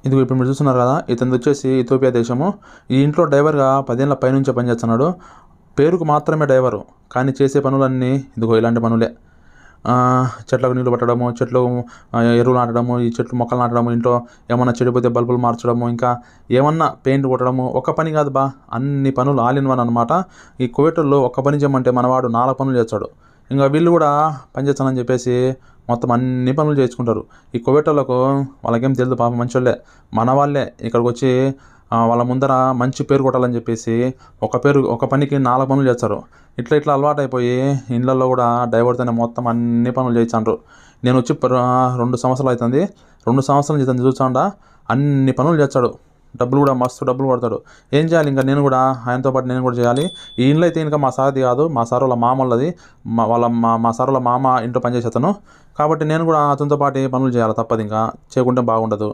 ఇదిగో ఇప్పుడు మీరు చూస్తున్నారు కదా, ఇతనిది వచ్చేసి ఇథియోపియా దేశము. ఈ ఇంట్లో డ్రైవర్గా 10 ఏళ్ల పైనుంచే పనిచేస్తున్నాడు. పేరుకు మాత్రమే డ్రైవరు, కానీ చేసే పనులన్నీ ఇదిగో ఇలాంటి పనులే. చెట్లకు నీళ్లు పట్టడము, చెట్లు ఎరువులు నాటడము, ఈ చెట్లు మొక్కలు నాటడము, ఇంట్లో ఏమన్నా చెడిపోతే బల్బులు మార్చడము, ఇంకా ఏమన్నా పెయింట్ కొట్టడము. ఒక పని కాదు బా, అన్ని పనులు ఆల్ ఇన్ వన్ అనమాట. ఈ కువైట్లో ఒక్క పని చేయమంటే మనవాడు 4 పనులు చేస్తాడు. ఇంకా వీళ్ళు కూడా పని చేస్తానని చెప్పేసి మొత్తం అన్ని పనులు చేయించుకుంటారు. ఈ కువైటోళ్ళకు వాళ్ళకేం తెలియదు పాపం, మంచోళ్ళే. మన వాళ్ళే ఇక్కడికి వచ్చి వాళ్ళ ముందర మంచి పేరు కొట్టాలని చెప్పేసి ఒక పనికి 4 పనులు చేస్తారు. ఇట్లా అలవాటైపోయి ఇళ్ళల్లో కూడా డ్రైవర్తోనే మొత్తం అన్ని పనులు చేయించారు. నేను వచ్చి 2 సంవత్సరాలు అవుతుంది. 2 సంవత్సరాల నుంచి ఇతను చూస్తాడా అన్ని పనులు చేస్తాడు. డబ్బులు కూడా మస్తు డబ్బులు పడతాడు. ఏం చేయాలి, ఇంకా నేను కూడా ఆయనతో పాటు నేను కూడా చేయాలి. ఈ ఇంట్లో అయితే ఇంకా మా సార్ది కాదు, మా సార్ వాళ్ళ మామ వాళ్ళది. మా సార్ వాళ్ళ మామ ఇంట్లో పనిచేసేతను. కాబట్టి నేను కూడా అతనితో పాటు పనులు చేయాలి, తప్పదు, ఇంకా చేయకుంటే బాగుండదు.